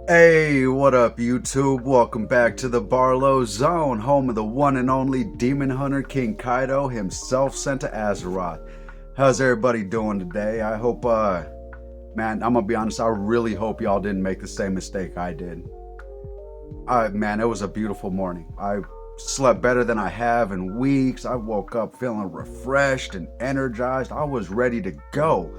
Hey, what up, YouTube? Welcome back to the Barlow Zone, home of the one and only Demon Hunter King Kaido himself sent to Azeroth. How's everybody doing today? I hope, man, I'm gonna be honest, I really hope y'all didn't make the same mistake I did. Man, it was a beautiful morning. I slept better than I have in weeks. I woke up feeling refreshed and energized. I was ready to go.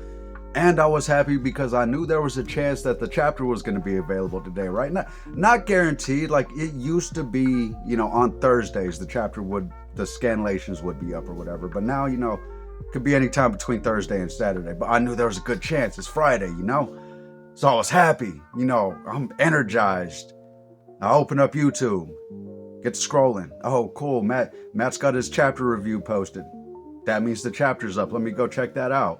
And I was happy because I knew there was a chance that the chapter was going to be available today, right? Not guaranteed. Like it used to be, on Thursdays the scanlations would be up or whatever. But now, it could be any time between Thursday and Saturday. But I knew there was a good chance. It's Friday. So I was happy. I'm energized. I open up YouTube, get scrolling. Oh, cool. Matt's got his chapter review posted. That means the chapter's up. Let me go check that out.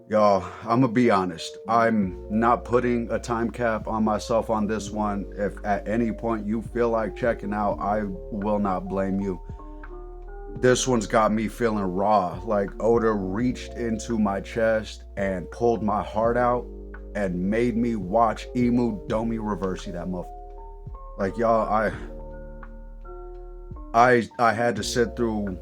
Y'all, I'm gonna be honest. I'm not putting a time cap on myself on this one. If at any point you feel like checking out, I will not blame you. This one's got me feeling raw. Like Oda reached into my chest and pulled my heart out and made me watch Emu Domi Reversi that muff. Like y'all, I had to sit through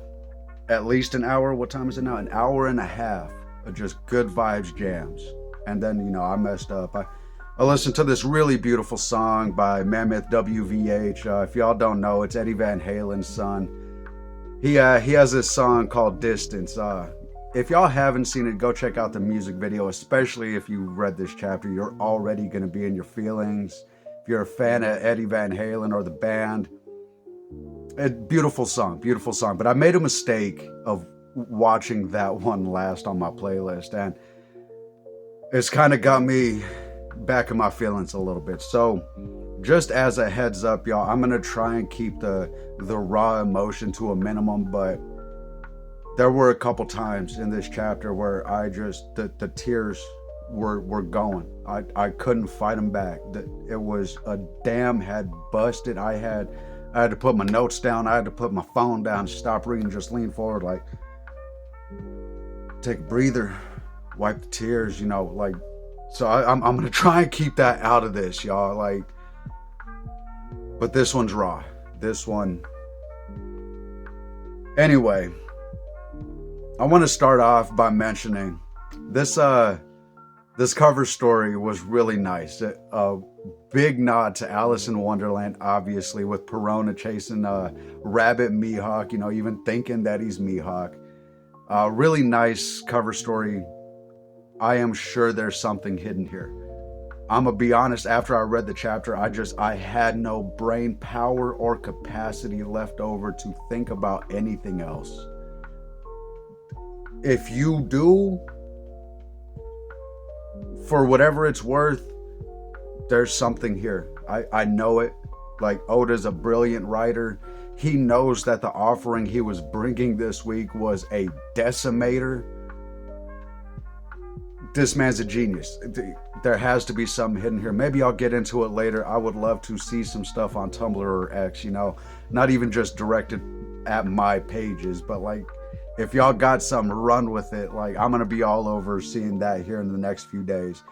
at least an hour. What time is it now? An hour and a half of just good vibes jams. And then, I messed up. I listened to this really beautiful song by Mammoth WVH. If y'all don't know, it's Eddie Van Halen's son. He has this song called Distance. If y'all haven't seen it, go check out the music video, especially if you read this chapter. You're already going to be in your feelings. If you're a fan of Eddie Van Halen or the band, beautiful song. But I made a mistake of watching that one last on my playlist, and it's kind of got me back in my feelings a little bit. So just as a heads up, y'all, I'm gonna try and keep the raw emotion to a minimum, but there were a couple times in this chapter where I just the tears were going. I couldn't fight them back. It was a dam had busted. I had to put my notes down. I had to put my phone down, stop reading, just lean forward, like take a breather, wipe the tears, like. So I'm gonna try and keep that out of this, y'all. Like, but this one's raw. This one. Anyway, I want to start off by mentioning this. This cover story was really nice. A big nod to Alice in Wonderland, obviously, with Perona chasing Rabbit Mihawk. Even thinking that he's Mihawk. Really nice cover story. I am sure there's something hidden here. I'm gonna be honest, after I read the chapter, I had no brain power or capacity left over to think about anything else. If you do, for whatever it's worth, there's something here. I know it. Like, Oda's a brilliant writer. He knows that the offering he was bringing this week was a decimator. This man's a genius. There has to be something hidden here. Maybe I'll get into it later. I would love to see some stuff on Tumblr or X, not even just directed at my pages, but like, if y'all got some, run with it. Like, I'm going to be all over seeing that here in the next few days.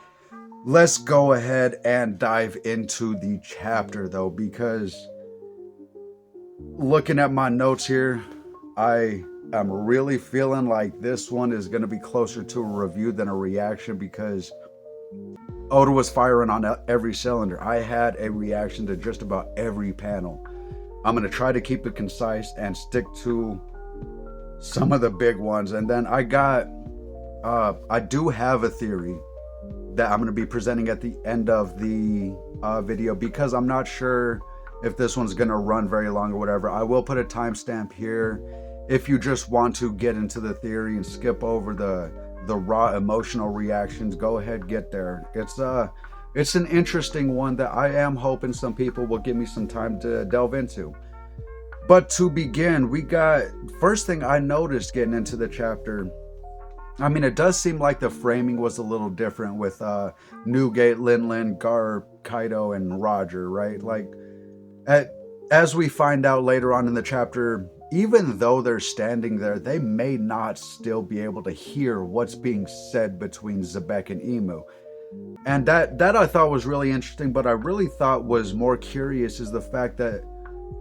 Let's go ahead and dive into the chapter, though, because looking at my notes here, I am really feeling like this one is going to be closer to a review than a reaction, because Oda was firing on every cylinder. I had a reaction to just about every panel. I'm going to try to keep it concise and stick to some of the big ones. And then I do have a theory that I'm going to be presenting at the end of the video, because I'm not sure if this one's going to run very long or whatever. I will put a timestamp here if you just want to get into the theory and skip over the raw emotional reactions. Go ahead, get there. It's an interesting one that I am hoping some people will give me some time to delve into. But to begin, we got, first thing I noticed getting into the chapter, I mean, it does seem like the framing was a little different with Newgate, Linlin, Garp, Kaido, and Roger, right? Like, as we find out later on in the chapter, even though they're standing there, they may not still be able to hear what's being said between Zebek and Emu. And that I thought was really interesting, but I really thought was more curious is the fact that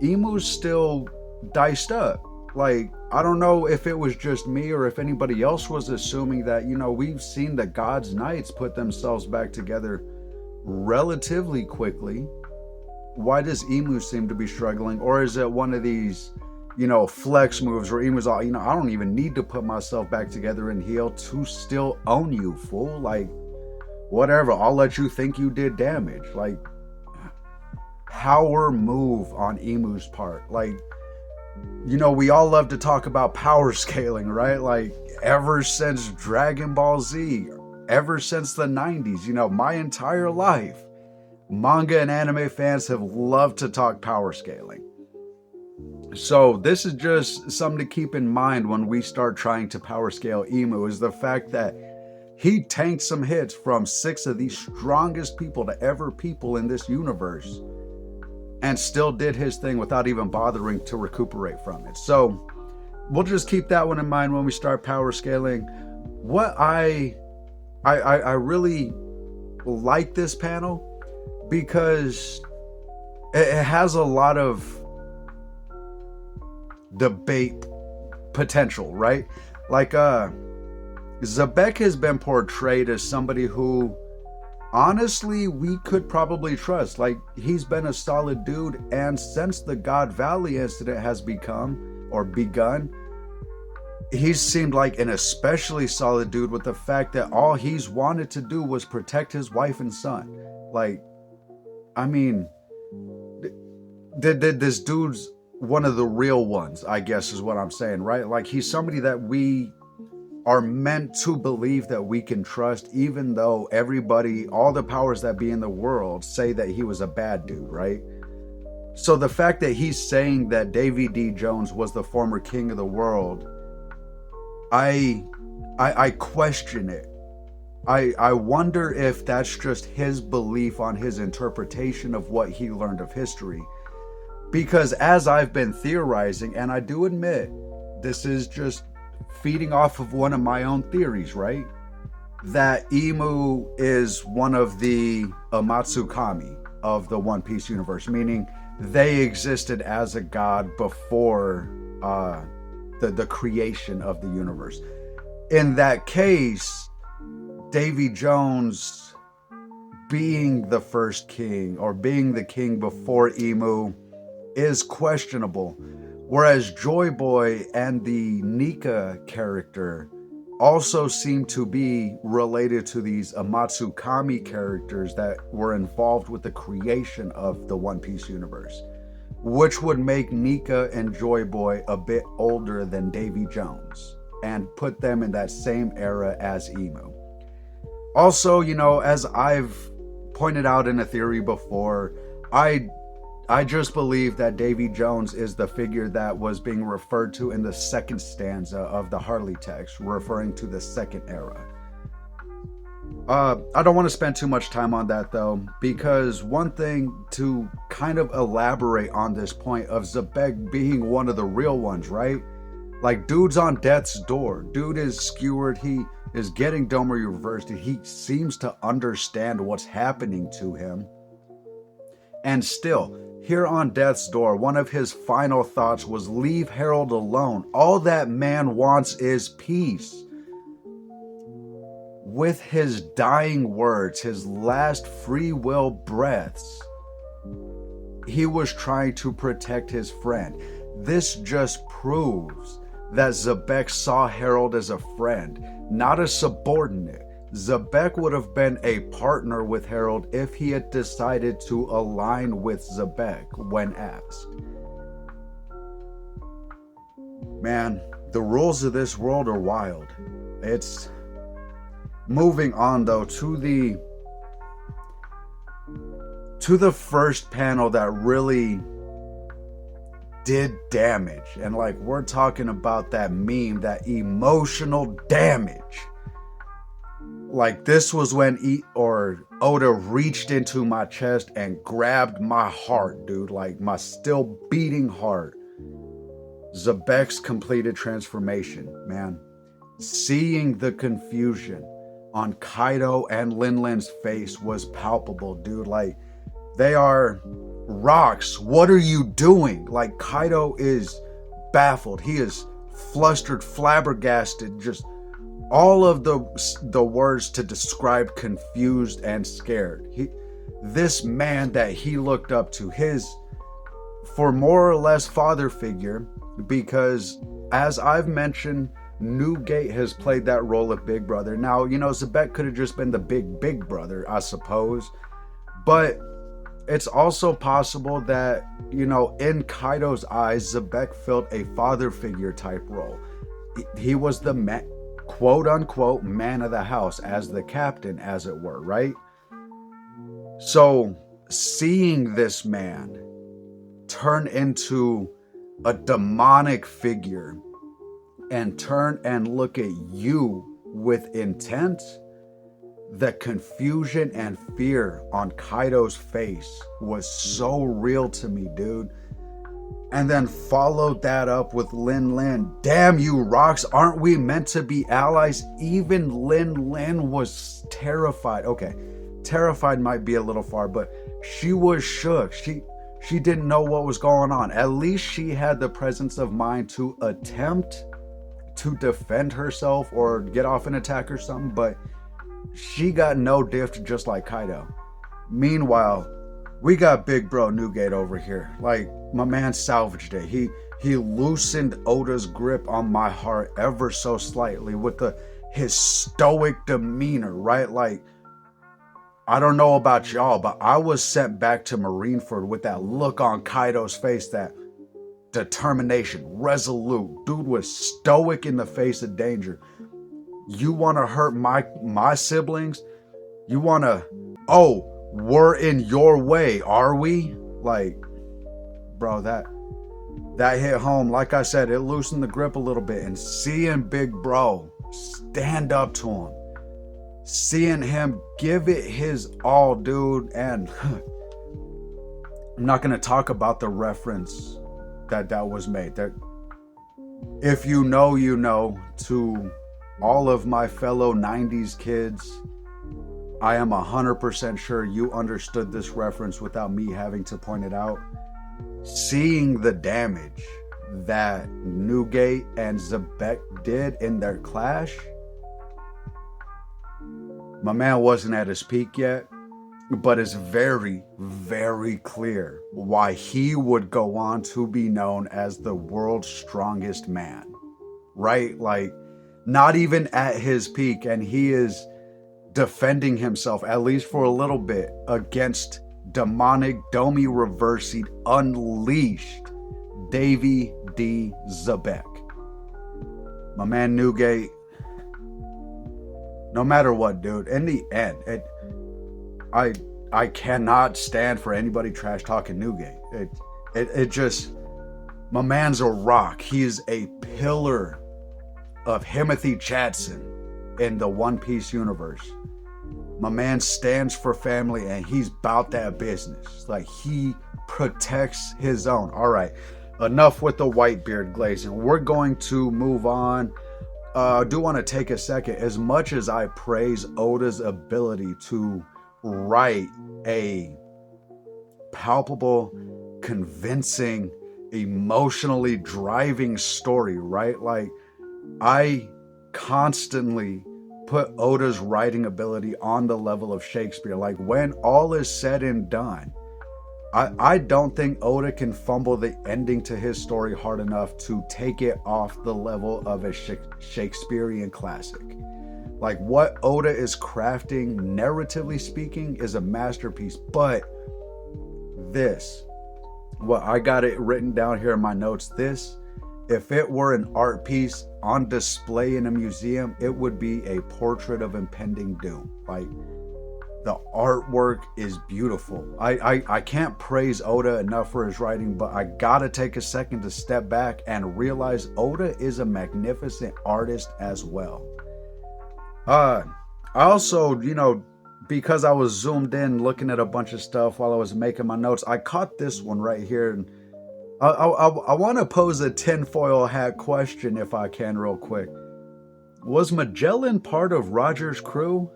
Emu's still diced up. Like, I don't know if it was just me or if anybody else was assuming that, we've seen the God's Knights put themselves back together relatively quickly. Why does Emu seem to be struggling? Or is it one of these, flex moves where Emu's all, I don't even need to put myself back together and heal to still own you, fool. Like, whatever, I'll let you think you did damage. Like, power move on Emu's part. Like, we all love to talk about power scaling, right? Like, ever since Dragon Ball Z, ever since the 90s, my entire life, manga and anime fans have loved to talk power scaling. So this is just something to keep in mind when we start trying to power scale Emu, is the fact that he tanked some hits from 6 of the strongest people to ever people in this universe, and still did his thing without even bothering to recuperate from it. So we'll just keep that one in mind when we start power scaling. What I really like this panel because it has a lot of debate potential, right? Like Zebek has been portrayed as somebody who honestly we could probably trust. Like, he's been a solid dude, and since the God Valley incident has begun, he's seemed like an especially solid dude, with the fact that all he's wanted to do was protect his wife and son. Like, I mean, this dude's one of the real ones, I guess is what I'm saying, right? Like, he's somebody that we are meant to believe that we can trust, even though everybody, all the powers that be in the world, say that he was a bad dude, right? So the fact that he's saying that Davy D. Jones was the former king of the world, I question it. I wonder if that's just his belief on his interpretation of what he learned of history. Because as I've been theorizing, and I do admit, this is just feeding off of one of my own theories, right? That Emu is one of the Amatsukami of the One Piece universe, meaning they existed as a god before the creation of the universe. In that case, Davy Jones being the first king, or being the king before Emu, is questionable. Whereas Joy Boy and the Nika character also seem to be related to these Amatsukami characters that were involved with the creation of the One Piece universe, which would make Nika and Joy Boy a bit older than Davy Jones and put them in that same era as Emu. Also, as I've pointed out in a theory before, I just believe that Davy Jones is the figure that was being referred to in the second stanza of the Harley text, referring to the second era. I don't want to spend too much time on that though, because one thing to kind of elaborate on this point of Zebek being one of the real ones, right? Like, dude's on death's door. Dude is skewered. He is getting Domer reversed. He seems to understand what's happening to him. And still, here on death's door, one of his final thoughts was, leave Harold alone. All that man wants is peace. With his dying words, his last free will breaths, he was trying to protect his friend. This just proves that Zebek saw Harold as a friend, not a subordinate. Zebek would have been a partner with Harold if he had decided to align with Zebek when asked. Man, the rules of this world are wild. It's moving on though to the first panel that really did damage. And like, we're talking about that meme, that emotional damage. Like, this was when Oda reached into my chest and grabbed my heart, dude. Like, my still beating heart. Zebek's completed transformation, man. Seeing the confusion on Kaido and Lin Lin's face was palpable, dude. Like, they are rocks. What are you doing? Like, Kaido is baffled. He is flustered, flabbergasted, just all of the words to describe confused and scared. This man that he looked up to, his for more or less father figure, because as I've mentioned, Newgate has played that role of big brother. Now, Zebek could have just been the big brother, I suppose, but it's also possible that, in Kaido's eyes, Zebek filled a father figure type role. He was the man, quote unquote, man of the house, as the captain, as it were, right? So seeing this man turn into a demonic figure and turn and look at you with intent, the confusion and fear on Kaido's face was so real to me, dude. And then followed that up with Lin. Damn you, rocks. Aren't we meant to be allies? Even Lin was terrified. Okay, terrified might be a little far, but she was shook. She didn't know what was going on. At least she had the presence of mind to attempt to defend herself or get off an attack or something, but she got no diff, just like Kaido. Meanwhile, we got big bro Newgate over here. Like, my man salvaged it. He loosened Oda's grip on my heart ever so slightly with his stoic demeanor, right? Like, I don't know about y'all, but I was sent back to Marineford with that look on Kaido's face, that determination, resolute. Dude was stoic in the face of danger. You want to hurt my siblings? You want to, we're in your way, are we? Like, bro, that hit home. Like I said, it loosened the grip a little bit. And seeing big bro stand up to him, seeing him give it his all, dude. And I'm not going to talk about the reference that was made. That if you know, to all of my fellow 90s kids, I am 100% sure you understood this reference without me having to point it out. Seeing the damage that Newgate and Zebek did in their clash, my man wasn't at his peak yet, but it's very, very clear why he would go on to be known as the world's strongest man, right? Like, not even at his peak, and he is defending himself, at least for a little bit, against demonic Domi Reversied unleashed Davy D. Zebek. My man Newgate, no matter what, dude, in the end, I cannot stand for anybody trash talking Newgate. It just, my man's a rock. He is a pillar of Timothy Chatson in the One Piece universe. My man stands for family and he's about that business. Like, he protects his own. All right, enough with the white beard glazing. We're going to move on. I do want to take a second. As much as I praise Oda's ability to write a palpable, convincing, emotionally driving story, right? Like, I constantly put Oda's writing ability on the level of Shakespeare. Like, when all is said and done, I don't think Oda can fumble the ending to his story hard enough to take it off the level of a Shakespearean classic. Like, what Oda is crafting, narratively speaking, is a masterpiece. But this, well, I got it written down here in my notes. This, if it were an art piece on display in a museum, it would be a portrait of impending doom. Like, the artwork is beautiful. I can't praise Oda enough for his writing, but I gotta take a second to step back and realize Oda is a magnificent artist as well. I also, because I was zoomed in looking at a bunch of stuff while I was making my notes, I caught this one right here. And I want to pose a tinfoil hat question if I can real quick. Was Magellan part of Roger's crew?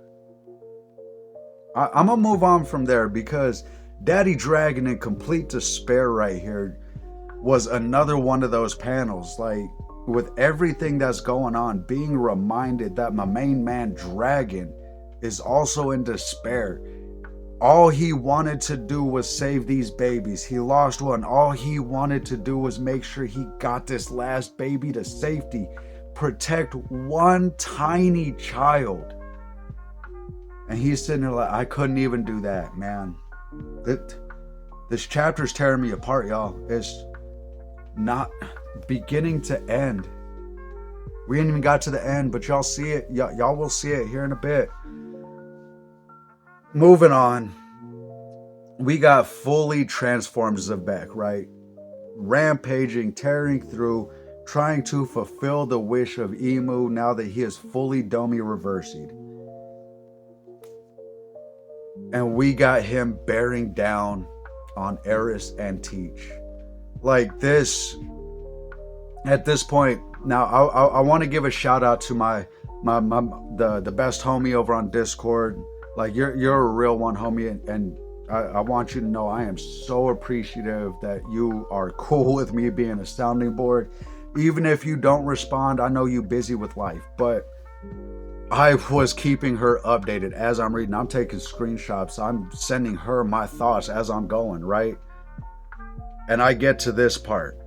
I'm gonna move on from there because Daddy Dragon in complete despair right here was another one of those panels. Like, with everything that's going on, being reminded that my main man Dragon is also in despair. All he wanted to do was save these babies. He lost one. All he wanted to do was make sure he got this last baby to safety. Protect one tiny child. And he's sitting there like, I couldn't even do that, man. This chapter's tearing me apart, y'all. It's not beginning to end. We ain't even got to the end, but y'all see it. Y'all will see it here in a bit. Moving on. We got fully transformed Zebek, right? Rampaging, tearing through, trying to fulfill the wish of Emu now that he is fully Domi reversied. And we got him bearing down on Eris and Teach. Like this, at this point, now I want to give a shout out to the best homie over on Discord. Like you're a real one, homie, and I want you to know I am so appreciative that you are cool with me being a sounding board. Even if you don't respond, I know you busy with life, but I was keeping her updated as I'm reading. I'm taking screenshots. I'm sending her my thoughts as I'm going, right? And I get to this part.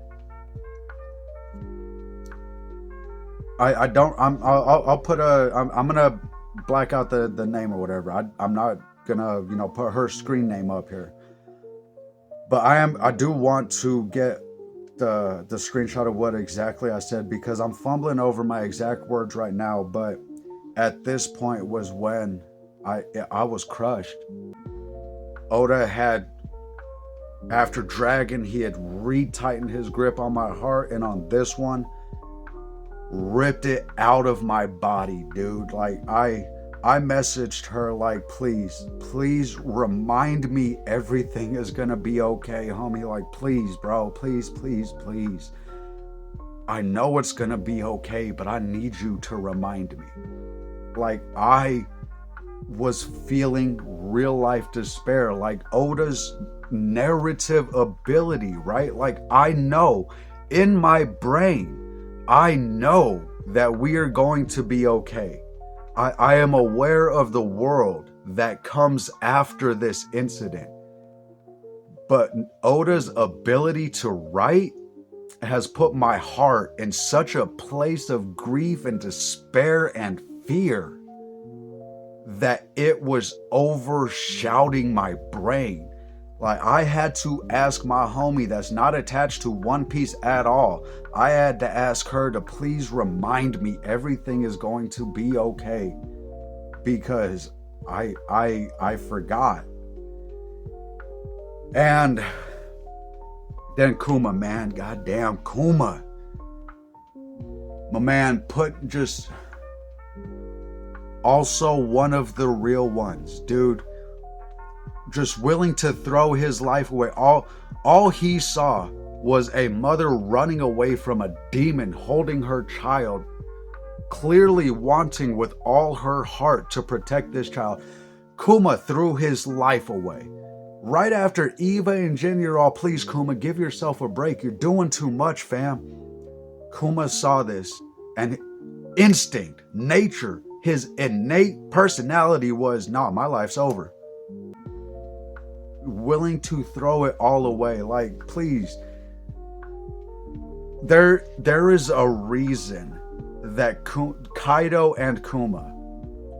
I'm gonna black out the name or whatever. I'm not gonna put her screen name up here. But I do want to get the screenshot of what exactly I said, because I'm fumbling over my exact words right now, but at this point was when I was crushed. Oda had, after Dragon, he had retightened his grip on my heart, and on this one, ripped it out of my body, dude. Like I messaged her like, please remind me everything is gonna be okay, homie. Like, please, bro, please. I know it's gonna be okay, but I need you to remind me. Like, I was feeling real life despair, like Oda's narrative ability, right? Like, I know in my brain, I know that we are going to be okay. I am aware of the world that comes after this incident. But Oda's ability to write has put my heart in such a place of grief and despair and fear that it was overshouting my brain. Like, I had to ask my homie that's not attached to One Piece at all. I had to ask her to please remind me everything is going to be okay, because I forgot. And then Kuma, man, goddamn Kuma. My man put just also one of the real ones, dude. Just willing to throw his life away. All he saw was a mother running away from a demon holding her child, clearly wanting with all her heart to protect this child. Kuma threw his life away. Right after Eva and Jin are all, please Kuma, give yourself a break. You're doing too much, fam. Kuma saw this, and instinct, nature, his innate personality was, nah, my life's over. Willing to throw it all away. Like, please. There is a reason that Kaido and Kuma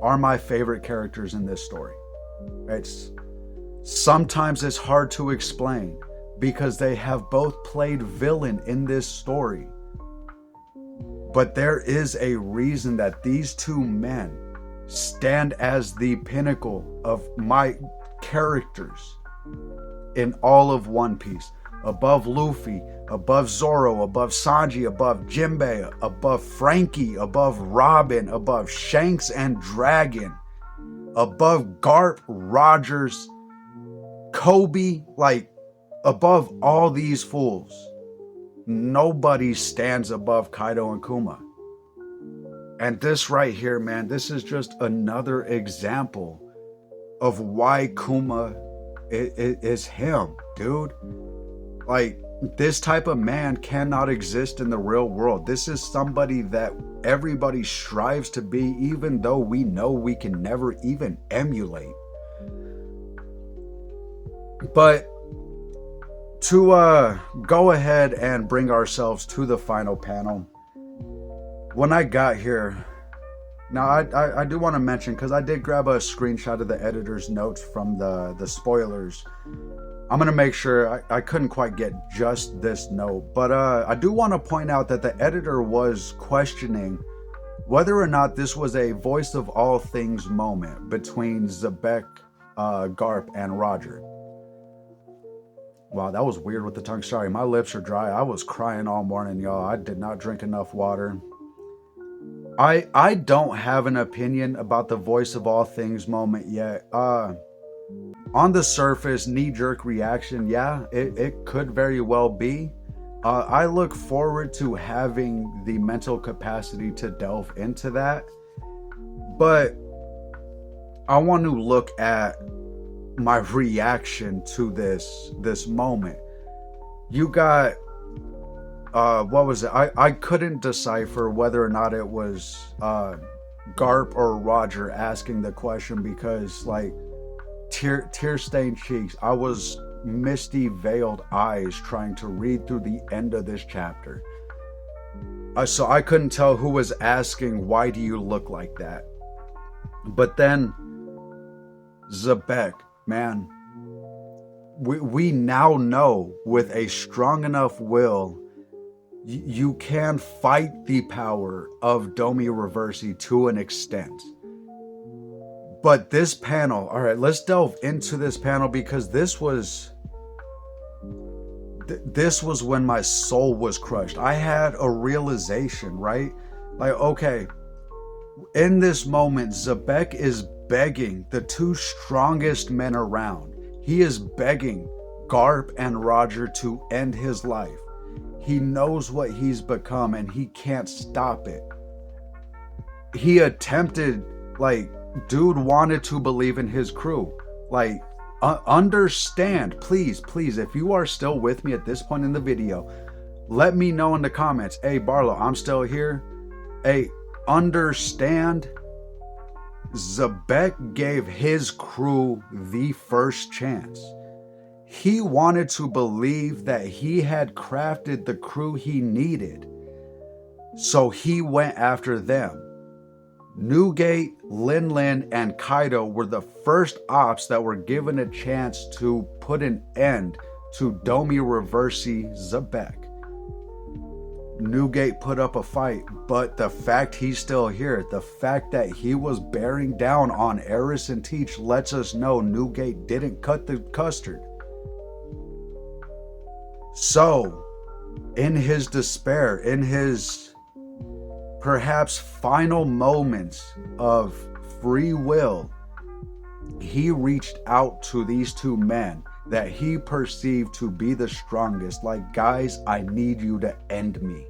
are my favorite characters in this story. Sometimes it's hard to explain because they have both played villain in this story. But there is a reason that these two men stand as the pinnacle of my characters in all of One Piece. Above Luffy, above Zoro, above Sanji, above Jinbei, above Frankie, above Robin, above Shanks and Dragon, above Garp, Rogers, Kobe, like above all these fools. Nobody stands above Kaido and Kuma. And this right here, man, this is just another example of why Kuma is him, dude. Like, this type of man cannot exist in the real world. This is somebody that everybody strives to be, even though we know we can never even emulate. But to go ahead and bring ourselves to the final panel, when I got here, now I do want to mention, because I did grab a screenshot of the editor's notes from the spoilers. I'm going to make sure, I couldn't quite get just this note, but I do want to point out that the editor was questioning whether or not this was a voice of all things moment between Zebek, Garp, and Roger. Wow, that was weird with the tongue. Sorry, my lips are dry. I was crying all morning, y'all. I did not drink enough water. I don't have an opinion about the voice of all things moment yet. On the surface, knee-jerk reaction, yeah, it could very well be. I look forward to having the mental capacity to delve into that. But I want to look at my reaction to this moment. You got what was it? I couldn't decipher whether or not it was Garp or Roger asking the question, because like tear-stained cheeks, I was misty veiled eyes trying to read through the end of this chapter. So I couldn't tell who was asking, why do you look like that? But then Zebek, man, we now know with a strong enough will, you can fight the power of Domi Reversi to an extent. But this panel, all right, let's delve into this panel, because this was when my soul was crushed. I had a realization, right? Like, okay, in this moment, Zebek is begging the two strongest men around. He is begging Garp and Roger to end his life. He knows what he's become and he can't stop it. He attempted, like, dude wanted to believe in his crew. Like, understand, please, if you are still with me at this point in the video, let me know in the comments. Hey, Barlow, I'm still here. Hey, understand, Zebek gave his crew the first chance. He wanted to believe that he had crafted the crew he needed, so he went after them. Newgate, Lin Lin, and Kaido were the first ops that were given a chance to put an end to Domi Reversi Zebek. Newgate put up a fight, but the fact he's still here, the fact that he was bearing down on Eris and Teach, lets us know Newgate didn't cut the custard. So, in his despair, in his perhaps final moments of free will, he reached out to these two men that he perceived to be the strongest. Like, guys, I need you to end me.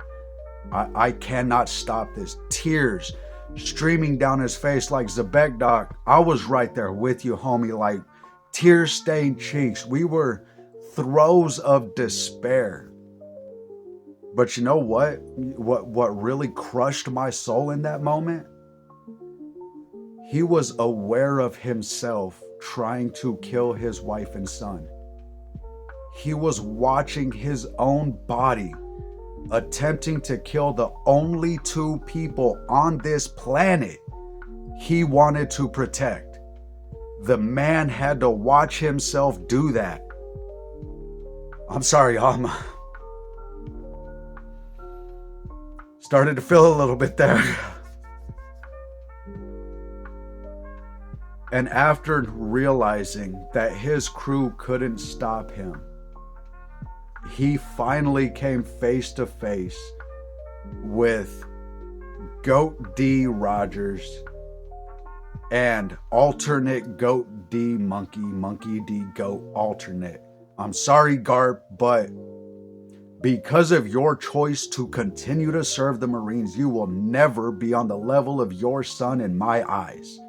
I cannot stop this. Tears streaming down his face. Like, Zebek, doc, I was right there with you, homie. Like, tear-stained cheeks. We were throes of despair. But you know what? What really crushed my soul in that moment? He was aware of himself trying to kill his wife and son. He was watching his own body attempting to kill the only two people on this planet he wanted to protect. The man had to watch himself do that. I'm sorry, I'm started to feel a little bit there. And after realizing that his crew couldn't stop him, he finally came face to face with Goat D Rogers and alternate Goat D Monkey D Goat alternate. I'm sorry, Garp, but Because of your choice to continue to serve the Marines, you will never be on the level of your son in my eyes.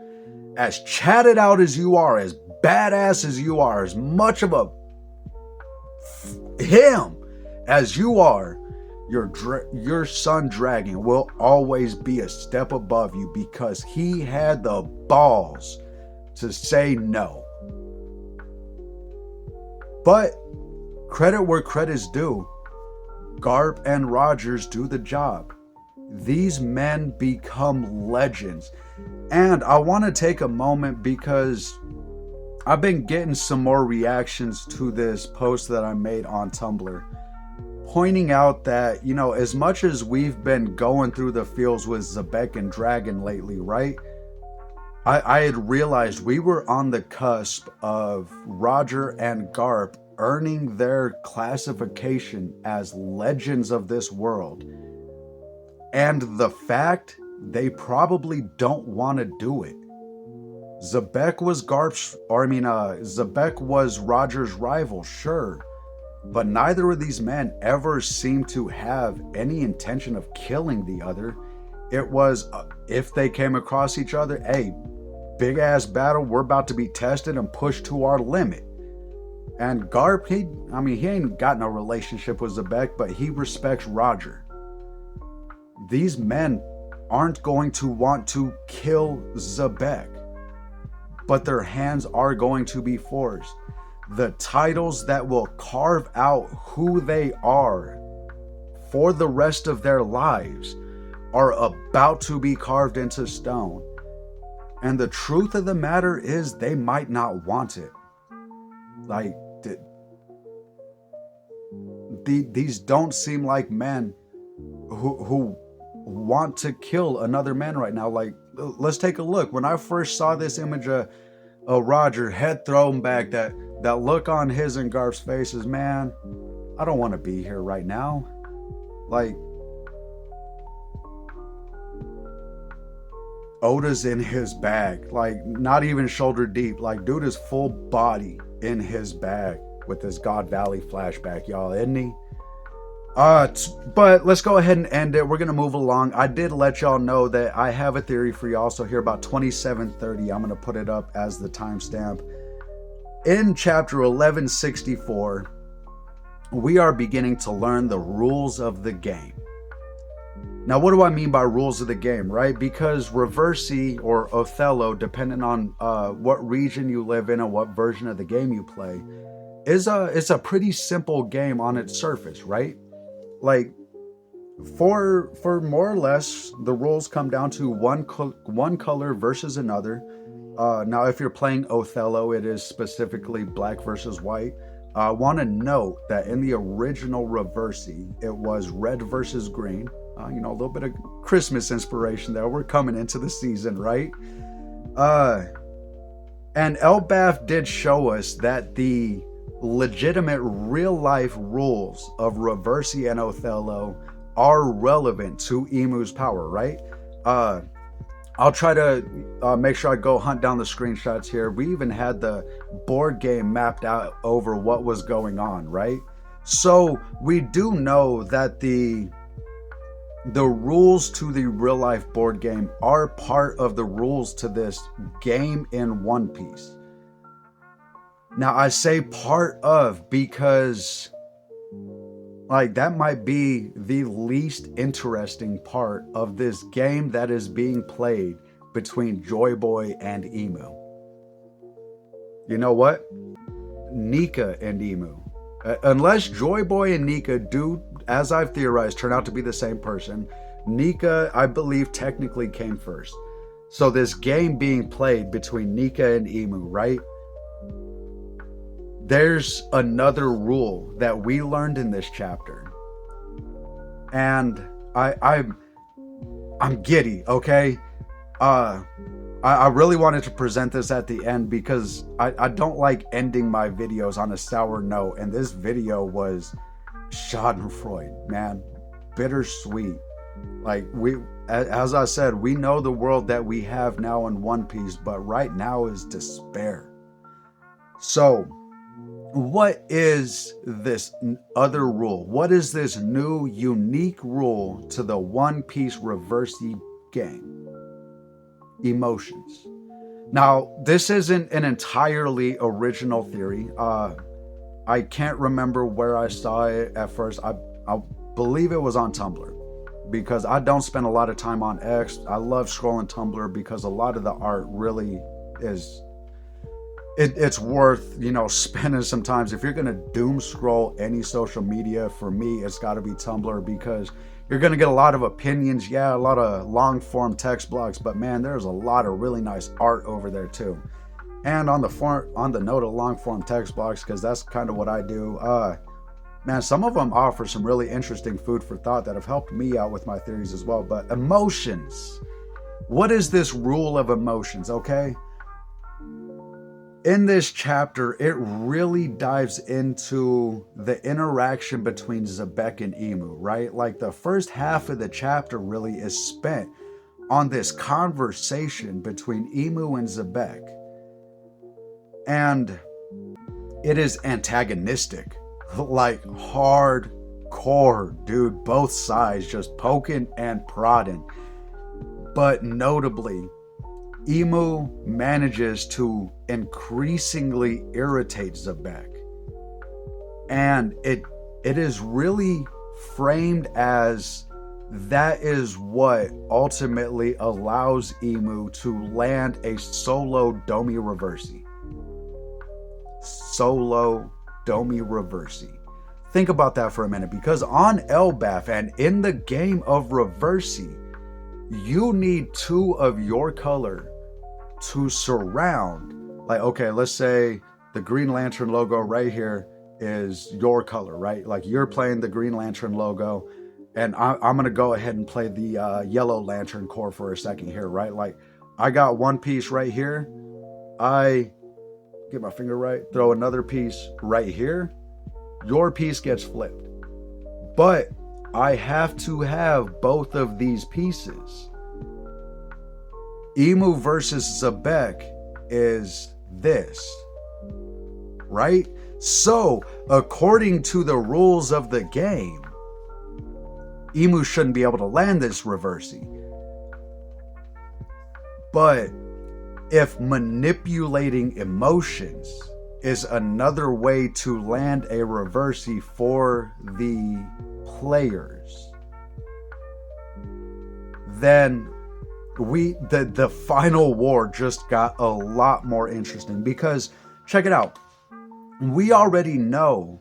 As chatted out as you are, as badass as you are, as much of a him as you are, your son Dragon will always be a step above you because he had the balls to say no. But credit where credit's due. Garp and Rogers do the job. These men become legends. And I want to take a moment because I've been getting some more reactions to this post that I made on Tumblr, pointing out that, you know, as much as we've been going through the fields with Xebec and Dragon lately, right? I had realized we were on the cusp of Roger and Garp earning their classification as legends of this world. And the fact they probably don't want to do it. Xebec was Roger's rival, sure. But neither of these men ever seemed to have any intention of killing the other. It was, if they came across each other, hey, big ass battle, we're about to be tested and pushed to our limit. And Garp, he ain't got no relationship with Xebec, but he respects Roger. These men aren't going to want to kill Xebec, but their hands are going to be forced. The titles that will carve out who they are for the rest of their lives are about to be carved into stone. And the truth of the matter is they might not want it. Like, these don't seem like men who want to kill another man right now. Like, let's take a look. When I first saw this image of Roger, head thrown back, that look on his and Garp's faces, man, I don't want to be here right now. Like, Oda's in his bag, like not even shoulder deep. Like, dude is full body in his bag with this God Valley flashback, y'all, isn't he? But let's go ahead and end it. We're gonna move along. I did let y'all know that I have a theory for y'all. So here about 27:30, I'm gonna put it up as the timestamp. In chapter 1164, we are beginning to learn the rules of the game. Now, what do I mean by rules of the game, right? Because Reversi or Othello, depending on what region you live in and what version of the game you play, it's a pretty simple game on its surface, right? Like, for more or less, the rules come down to one color versus another. Now, if you're playing Othello, it is specifically black versus white. I want to note that in the original Reversi, it was red versus green. A little bit of Christmas inspiration there. We're coming into the season, right? And Elbaf did show us that the legitimate real-life rules of Reversi and Othello are relevant to Emu's power, right? I'll try to make sure I go hunt down the screenshots here. We even had the board game mapped out over what was going on, right? So we do know that the rules to the real life board game are part of the rules to this game in One Piece. Now, I say part of because, like, that might be the least interesting part of this game that is being played between Joy Boy and Emu. You know what? Nika and Emu. Unless Joy Boy and Nika do, as I've theorized, turn out to be the same person, Nika, I believe, technically came first. So this game being played between Nika and Emu, right? There's another rule that we learned in this chapter. And I'm giddy, okay? I really wanted to present this at the end because I don't like ending my videos on a sour note, and this video was schadenfreude, man, bittersweet. Like, as I said, we know the world that we have now in One Piece, but right now is despair. So what is this other rule? What is this new unique rule to the One Piece Reversi game? Emotions. Now, this isn't an entirely original theory. I can't remember where I saw it at first. I believe it was on Tumblr, because I don't spend a lot of time on X. I love scrolling Tumblr because a lot of the art really is, it's worth, spending some time. If you're going to doom scroll any social media, for me, it's got to be Tumblr, because you're going to get a lot of opinions. Yeah, a lot of long form text blogs, but man, there's a lot of really nice art over there too. And on the note of long form text blogs, because that's kind of what I do, man, some of them offer some really interesting food for thought that have helped me out with my theories as well. But emotions. What is this rule of emotions, okay? In this chapter, it really dives into the interaction between Zebek and Emu, right? Like, the first half of the chapter really is spent on this conversation between Emu and Zebek. And it is antagonistic, like hardcore, dude. Both sides just poking and prodding. But notably, Emu manages to increasingly irritate Zebek. And it is really framed as that is what ultimately allows Emu to land a solo Domi Reversi. Solo Domi Reversi. Think about that for a minute, because on Elbaf and in the game of Reversi, you need two of your color to surround. Like, okay, let's say the Green Lantern logo right here is your color, right? Like, you're playing the Green Lantern logo, and I'm gonna go ahead and play the Yellow Lantern core for a second here, right? Like, I got one piece right here. I get my finger right, throw another piece right here. Your piece gets flipped. But I have to have both of these pieces. Emu versus Zebek is this, right? So, according to the rules of the game, Emu shouldn't be able to land this Reversi. But if manipulating emotions is another way to land a Reversi for the players, then the final war just got a lot more interesting. Because check it out, we already know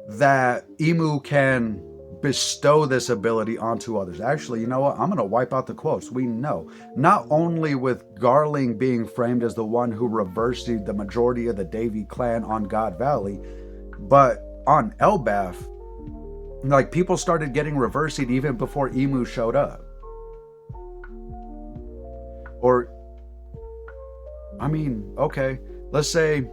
that Emu can bestow this ability onto others. Actually, you know what? I'm going to wipe out the quotes. We know. Not only with Garling being framed as the one who reversied the majority of the Davy clan on God Valley, but on Elbaf, like, people started getting reversied even before Emu showed up. Or, I mean, okay, let's say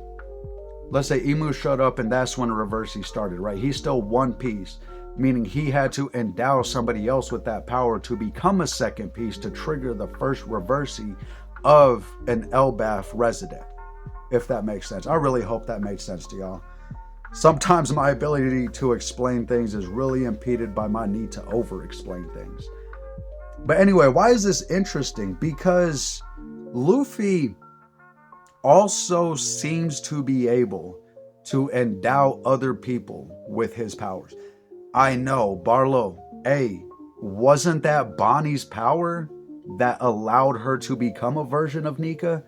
Emu showed up and that's when Reversi started, right? He's still one piece, meaning he had to endow somebody else with that power to become a second piece to trigger the first Reversi of an Elbaf resident, if that makes sense. I really hope that makes sense to y'all. Sometimes my ability to explain things is really impeded by my need to over-explain things. But anyway, why is this interesting? Because Luffy also seems to be able to endow other people with his powers. I know, Barlow, hey, wasn't that Bonnie's power that allowed her to become a version of Nika?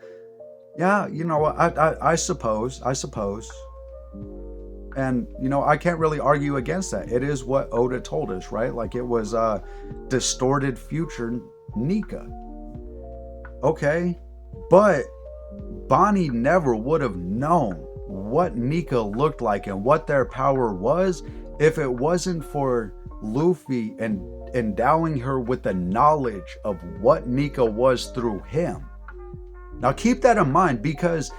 Yeah, you know what, I suppose. And, I can't really argue against that. It is what Oda told us, right? Like, it was a distorted future Nika. Okay, but Bonnie never would have known what Nika looked like and what their power was if it wasn't for Luffy and endowing her with the knowledge of what Nika was through him. Now keep that in mind, because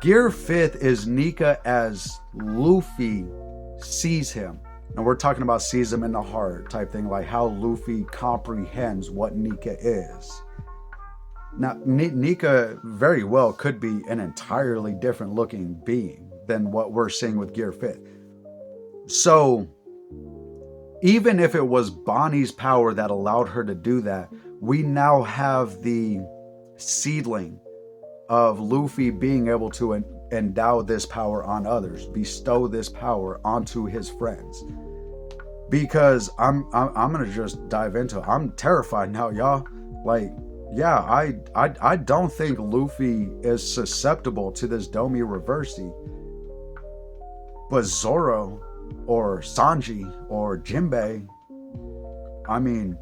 Gear 5th is Nika as Luffy sees him. And we're talking about sees him in the heart type thing, like how Luffy comprehends what Nika is. Now, Nika very well could be an entirely different looking being than what we're seeing with Gear Fit. So, even if it was Bonnie's power that allowed her to do that, we now have the seedling of Luffy being able to endow this power on others, bestow this power onto his friends. Because I'm gonna just dive into it. I'm terrified now, y'all. Like, yeah, I don't think Luffy is susceptible to this Domi Reversi, but Zoro or Sanji or Jinbei, I mean,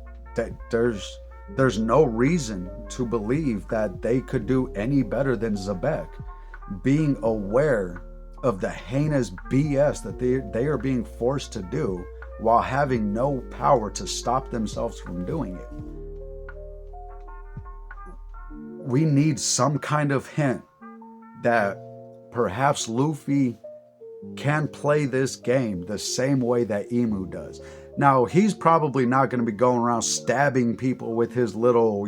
there's no reason to believe that they could do any better than Zebek, being aware of the heinous BS that they are being forced to do while having no power to stop themselves from doing it. We need some kind of hint that perhaps Luffy can play this game the same way that Imu does. Now, he's probably not going to be going around stabbing people with his little,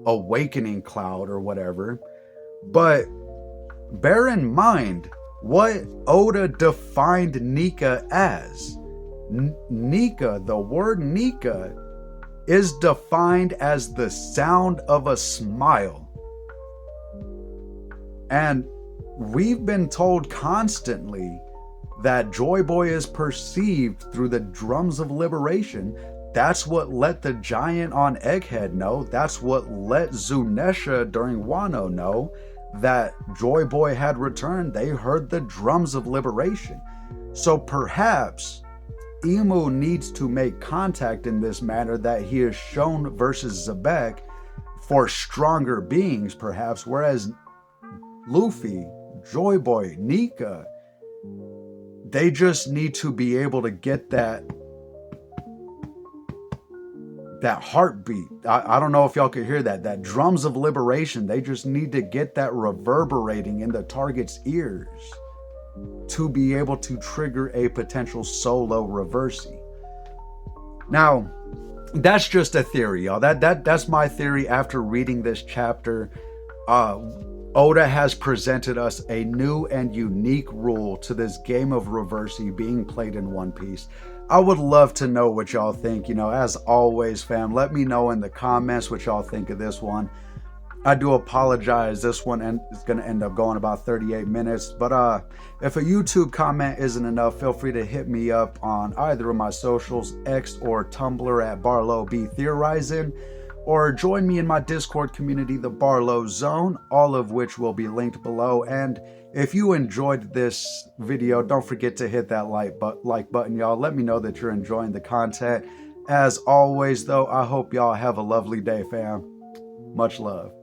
awakening cloud or whatever. But bear in mind what Oda defined Nika as. Nika, the word Nika, is defined as the sound of a smile. And we've been told constantly that Joy Boy is perceived through the drums of liberation. That's what let the giant on Egghead know. That's what let Zunesha during Wano know that Joy Boy had returned. They heard the drums of liberation. So perhaps Imu needs to make contact in this manner that he has shown versus Zebek for stronger beings, perhaps, whereas Luffy, Joy Boy, Nika, they just need to be able to get that heartbeat. I don't know if y'all could hear that drums of liberation. They just need to get that reverberating in the target's ears to be able to trigger a potential solo reversi. Now, that's just a theory, y'all. That's my theory after reading this chapter. Oda has presented us a new and unique rule to this game of reversi being played in One Piece. I would love to know what y'all think. As always, fam, let me know in the comments what y'all think of this one. I do apologize. This one is going to end up going about 38 minutes. But if a YouTube comment isn't enough, feel free to hit me up on either of my socials, X or Tumblr at BarlowBTheorizing, or join me in my Discord community, the Barlow Zone, all of which will be linked below. And if you enjoyed this video, don't forget to hit that like button, y'all. Let me know that you're enjoying the content. As always, though, I hope y'all have a lovely day, fam. Much love.